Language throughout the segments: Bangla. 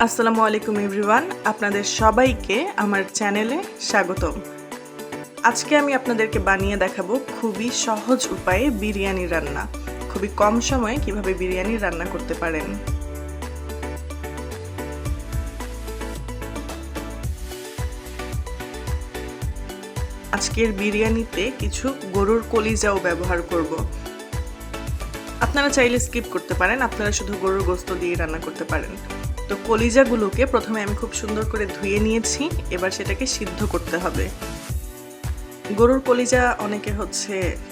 আসসালামু আলাইকুম এভরিওয়ান, আপনাদের সবাইকে আমার চ্যানেলে স্বাগতম। আজকে আমি আপনাদেরকে বানিয়ে দেখাবো খুবই সহজ উপায়ে বিরিয়ানি রান্না। খুবই কম সময়ে কিভাবে বিরিয়ানি রান্না করতে পারেন। আজকের বিরিয়ানিতে কিছু গরুর কলিজাও ব্যবহার করব। আপনারা চাইলে স্কিপ করতে পারেন, আপনারা শুধু গরুর গোশত দিয়ে রান্না করতে পারেন। তো কলিজাগুলোকে প্রথমে আমি খুব সুন্দর করে ধুয়ে নিয়েছি, এবার সেটাকে সিদ্ধ করতে হবে। গরুর কলিজা অনেকে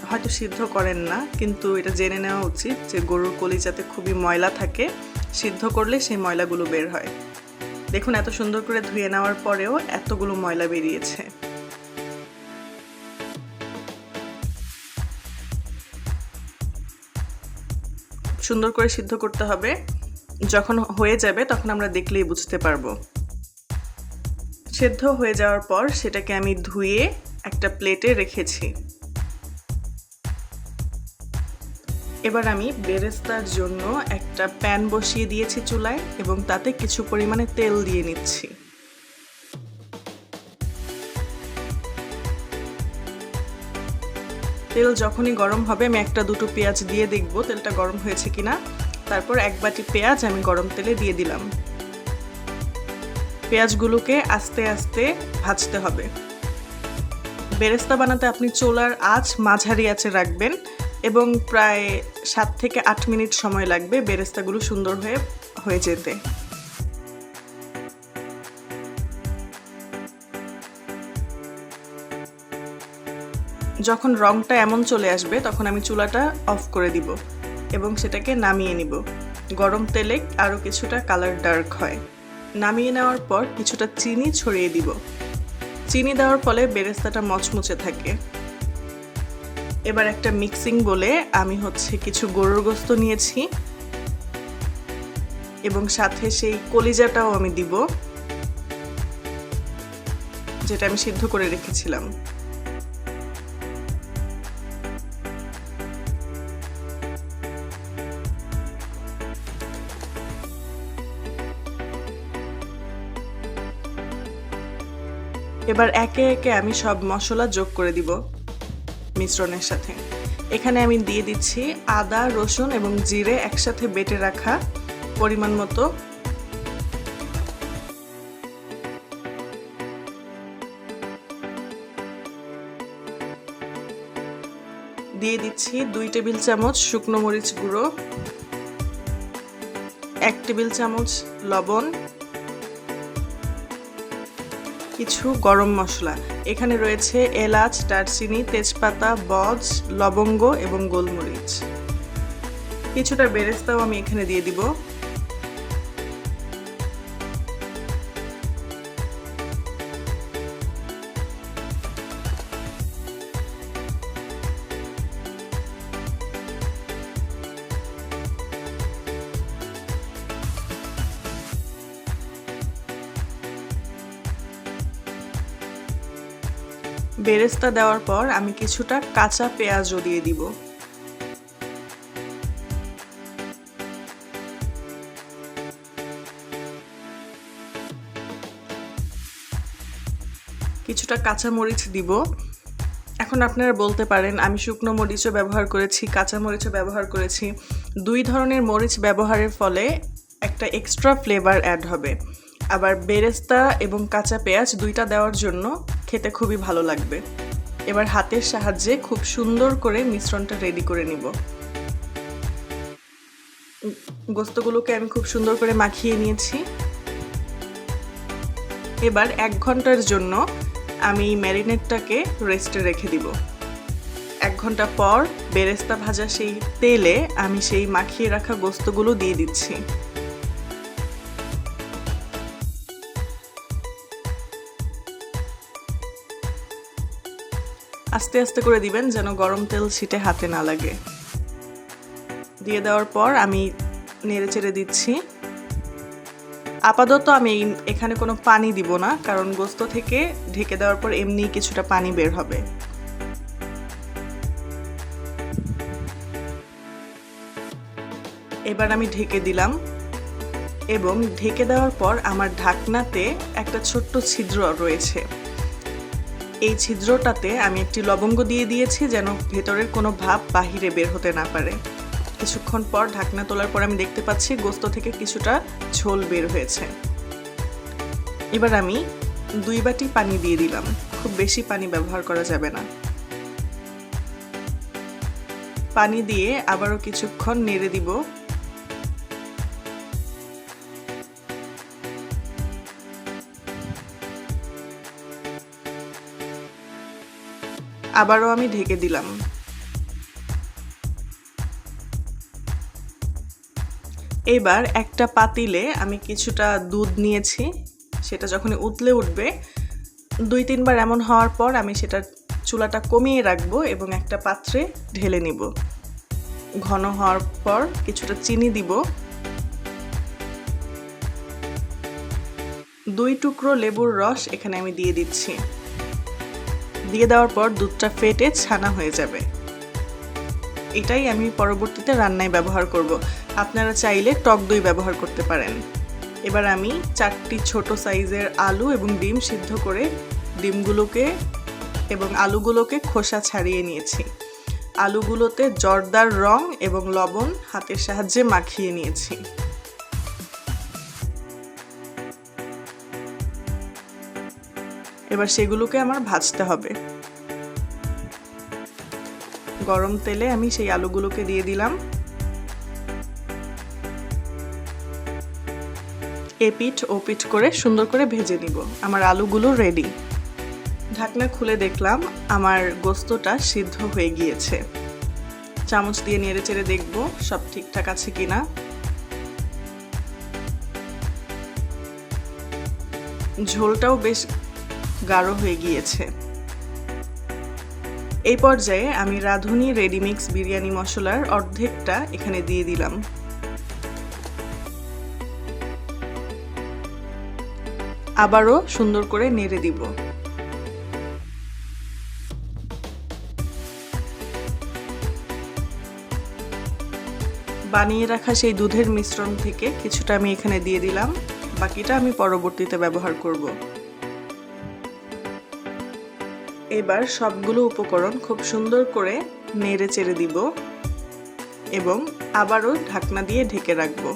হয়তো সিদ্ধ করেন না, কিন্তু এটা জেনে নেওয়া উচিত যে গরুর কলিজাতে খুবই ময়লা থাকে, সিদ্ধ করলে সেই ময়লাগুলো বের হয়। দেখুন, এত সুন্দর করে ধুয়ে নেওয়ার পরেও এতগুলো ময়লা বেরিয়েছে। সুন্দর করে সিদ্ধ করতে হবে, যখন হয়ে যাবে তখন আমরা দেখলেই বুঝতে পারবো। সেদ্ধ হয়ে যাওয়ার পর সেটাকে আমি ধুয়ে একটা প্লেটে রেখেছি। এবার আমি বেরেস্তার জন্য একটা প্যান বসিয়ে দিয়েছি চুলায় এবং তাতে কিছু পরিমাণে তেল দিয়ে নিচ্ছি। তেল যখনই গরম হবে আমি একটা দুটো পেঁয়াজ দিয়ে দেখব তেলটা গরম হয়েছে কিনা। তারপর এক বাটি পেঁয়াজ আমি গরম তেলে দিয়ে দিলাম। পেঁয়াজগুলোকে আস্তে আস্তে ভাজতে হবে। বেরেস্তা বানাতে আপনি চুলার আঁচ মাঝারি আঁচে রাখবেন এবং প্রায় 7 থেকে 8 মিনিট সময় লাগবে বেরেস্তাগুলো সুন্দর হয়ে যেতে। যখন রংটা এমন চলে আসবে তখন আমি চুলাটা অফ করে দিব এবং সেটাকে নামিয়ে নিব। গরম তেলে আরও কিছুটা কালার ডার্ক হয়। নামিয়ে নেওয়ার পর কিছুটা চিনি ছড়িয়ে দিব। চিনি দেওয়ার ফলে বেরেস্তাটা মচমচে থাকে। এবার একটা মিক্সিং বলে আমি কিছু গরুর গোশত নিয়েছি এবং সাথে সেই কলিজাটাও আমি দিব, যেটা আমি সিদ্ধ করে রেখেছিলাম। এবার একে একে আমি সব মশলা যোগ করে দিব মিশ্রণের সাথে। এখানে আমি দিয়ে দিচ্ছি আদা, রসুন এবং জিরে একসাথে বেটে রাখা পরিমাণ মতো। দিয়ে দিচ্ছি 2 টেবিল চামচ শুকনো মরিচ গুঁড়ো, 1 টেবিল চামচ লবণ, কিছু গরম মশলা। এখানে রয়েছে এলাচ, দারচিনি, তেজপাতা, বজ, লবঙ্গ এবং গোলমরিচ। কিছুটা বেরেস্তাও আমি এখানে দিয়ে দিব। বেরেস্তা দেওয়ার পর আমি কিছুটা কাঁচা পেঁয়াজও দিয়ে দিব। কিছুটা কাঁচা মরিচ দিব। এখন আপনারা বলতে পারেন আমি শুকনো মরিচও ব্যবহার করেছি, কাঁচা মরিচও ব্যবহার করেছি। 2 ধরনের মরিচ ব্যবহারের ফলে একটা এক্সট্রা ফ্লেভার অ্যাড হবে। আবার বেরেস্তা এবং কাঁচা পেঁয়াজ দুইটা দেওয়ার জন্য খেতে খুবই ভালো লাগবে। এবার হাতের সাহায্যে খুব সুন্দর করে মিশ্রণটা রেডি করে নিব। গোশতগুলোকে আমি খুব সুন্দর করে মাখিয়ে নিয়েছি। এবার 1 ঘন্টার জন্য আমি ম্যারিনেটটাকে রেস্টে রেখে দিব। 1 ঘন্টা পর বেরেস্তা ভাজা সেই তেলে আমি সেই মাখিয়ে রাখা গোশতগুলো দিয়ে দিচ্ছি। আস্তে আস্তে করে দিবেন যেন গরম তেল ছিটে হাতে না লাগে। দিয়ে দেওয়ার পর আমি নেড়ে চেড়ে দিচ্ছি। আপাতত আমি এখানে কোনো পানি দিব না, কারণ গোশত থেকে ঢেকে দেওয়ার পর এমনি কিছুটা পানি বের হবে। এবার আমি ঢেকে দিলাম। এবং ঢেকে দেওয়ার পর আমার ঢাকনাতে একটা ছোট্ট ছিদ্র রয়েছে। এই ছিদ্রটাতে আমি একটি লবঙ্গ দিয়ে দিয়েছি যেন ভেতরের কোনো ভাপ বাহিরে বের হতে না পারে। কিছুক্ষণ পর ঢাকনা তোলার পর আমি দেখতে পাচ্ছি গোস্ত থেকে কিছুটা ঝোল বের হয়েছে। এবার আমি 2 বাটি পানি দিয়ে দিলাম। খুব বেশি পানি ব্যবহার করা যাবে না। পানি দিয়ে আবারও কিছুক্ষণ নেড়ে দিব। আবারও আমি ঢেকে দিলাম। এবার একটা পাতিলে আমি কিছুটা দুধ নিয়েছি। সেটা যখনই উতলে উঠবে 2-3 বার এমন হওয়ার পর আমি সেটা চুলাটা কমিয়ে রাখবো এবং একটা পাত্রে ঢেলে নিব। ঘন হওয়ার পর কিছুটা চিনি দিব। 2 টুকরো লেবুর রস এখানে আমি দিয়ে দিচ্ছি। দিয়ে দেওয়ার পর দুধটা ফেটে ছানা হয়ে যাবে। এটাই আমি পরবর্তীতে রান্নায় ব্যবহার করব। আপনারা চাইলে টক দই ব্যবহার করতে পারেন। এবার আমি 4টি ছোট সাইজের আলু এবং ডিম সিদ্ধ করে ডিমগুলোকে এবং আলুগুলোকে খোসা ছাড়িয়ে নিয়েছি। আলুগুলোতে জর্দার রং এবং লবণ হাতের সাহায্যে মাখিয়ে নিয়েছি। এবার সেগুলোকে আমার ভাজতে হবে। গরম তেলে আমি সেই আলুগুলোকে দিয়ে দিলাম। এপিঠ ওপিঠ করে সুন্দর করে ভেজে নিব। আমার আলুগুলো রেডি। ঢাকনা খুলে দেখলাম আমার গোস্তটা সিদ্ধ হয়ে গিয়েছে। চামচ দিয়ে নেড়ে চেড়ে দেখব সব ঠিকঠাক আছে কিনা। ঝোলটাও বেশ গাঢ় হয়ে গিয়েছে। এই পর্যায়ে আমি রাঁধুনি রেডিমিক্স বিরিয়ানি মশলার অর্ধেকটা এখানে দিয়ে দিলাম। আবারও সুন্দর করে নেড়ে দিব। বানিয়ে রাখা সেই দুধের মিশ্রণ থেকে কিছুটা আমি এখানে দিয়ে দিলাম। বাকিটা আমি পরবর্তীতে ব্যবহার করব। এবার সবগুলো উপকরণ খুব সুন্দর করে নেড়ে চেড়ে দিব এবং আবারও ঢাকনা দিয়ে ঢেকে রাখবো।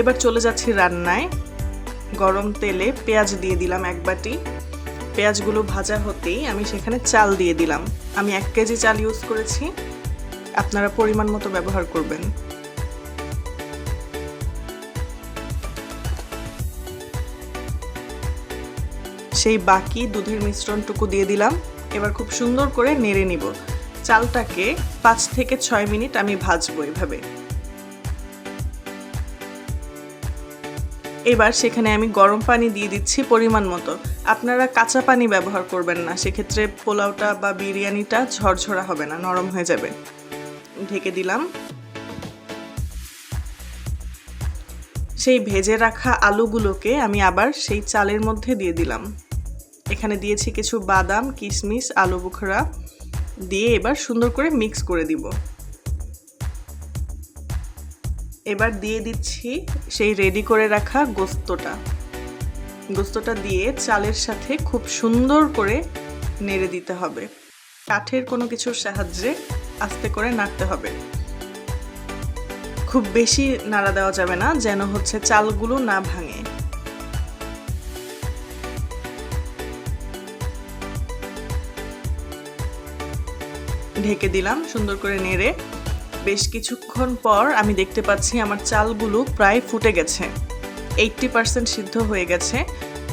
এবার চলে যাচ্ছি রান্নায়। গরম তেলে পেঁয়াজ দিয়ে দিলাম 1 বাটি। পেঁয়াজগুলো ভাজা হতেই আমি সেখানে চাল দিয়ে দিলাম। আমি 1 কেজি চাল ইউজ করেছি, আপনারা পরিমাণ মতো ব্যবহার করবেন। সেই বাকি দুধের মিশ্রণটুকু দিয়ে দিলাম। এবার খুব সুন্দর করে নেড়ে নিব। চালটাকে 5 থেকে 6 মিনিট আমি ভাজবো এভাবে। এবার সেখানে আমি গরম পানি দিয়ে দিচ্ছি পরিমাণ মতো। আপনারা কাঁচা পানি ব্যবহার করবেন না, সেক্ষেত্রে পোলাওটা বা বিরিয়ানিটা ঝরঝরা হবে না, নরম হয়ে যাবে। ঢেকে দিলাম। সেই ভেজে রাখা আলুগুলোকে আমি আবার সেই চালের মধ্যে দিয়ে দিলাম। এখানে দিয়েছি কিছু বাদাম, কিশমিশ, আলু বোখরা দিয়ে এবার সুন্দর করে মিক্স করে দিব। এবার দিয়ে দিচ্ছি সেই রেডি করে রাখা গোস্তটা দিয়ে চালের সাথে খুব সুন্দর করে নেড়ে দিতে হবে। কাঠের কোনো কিছুর সাহায্যে আস্তে করে নাড়তে হবে। খুব বেশি নাড়া দেওয়া যাবে না, যেন হচ্ছে চালগুলো না ভাঙে। ঢেকে দিলাম সুন্দর করে নেড়ে। বেশ কিছুক্ষণ পর আমি দেখতে পাচ্ছি আমার চালগুলো প্রায় ফুটে গেছে, 80% সিদ্ধ হয়ে গেছে।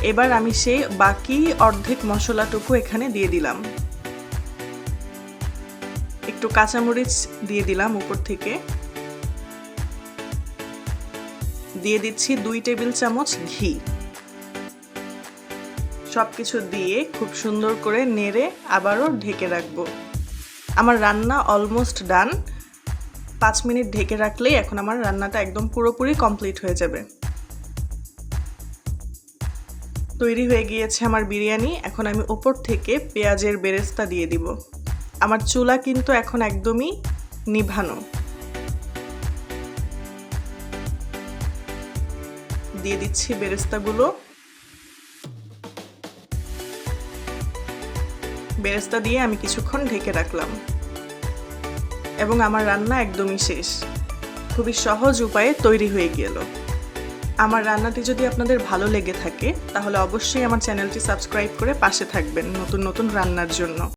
এবার আমি সেই বাকি অর্ধেক মশলাটুকু এখানে দিয়ে দিলাম। একটু কাঁচামরিচ দিয়ে দিলাম উপর থেকে। দিয়ে দিচ্ছি 2 টেবিল চামচ ঘি। সবকিছু দিয়ে খুব সুন্দর করে নেড়ে আবারও ঢেকে রাখবো। আমার রান্না অলমোস্ট ডান। 5 মিনিট ঢেকে রাখলেই এখন আমার রান্নাটা একদম পুরোপুরি কমপ্লিট হয়ে যাবে। তৈরি হয়ে গিয়েছে আমার বিরিয়ানি। এখন আমি উপর থেকে পেঁয়াজের বেরেস্তা দিয়ে দিব। আমার চুলা কিন্তু এখন একদমই নিভানো। দিয়ে দিচ্ছি বেরেস্তাগুলো। বেরেস্তা দিয়ে আমি কিছুক্ষণ ঢেকে রাখলাম এবং আমার রান্না একদমই শেষ। খুবই সহজ উপায়ে তৈরি হয়ে গেল। আমার রান্নাটি যদি আপনাদের ভালো লেগে থাকে তাহলে অবশ্যই আমার চ্যানেলটি সাবস্ক্রাইব করে পাশে থাকবেন নতুন নতুন রান্নার জন্য।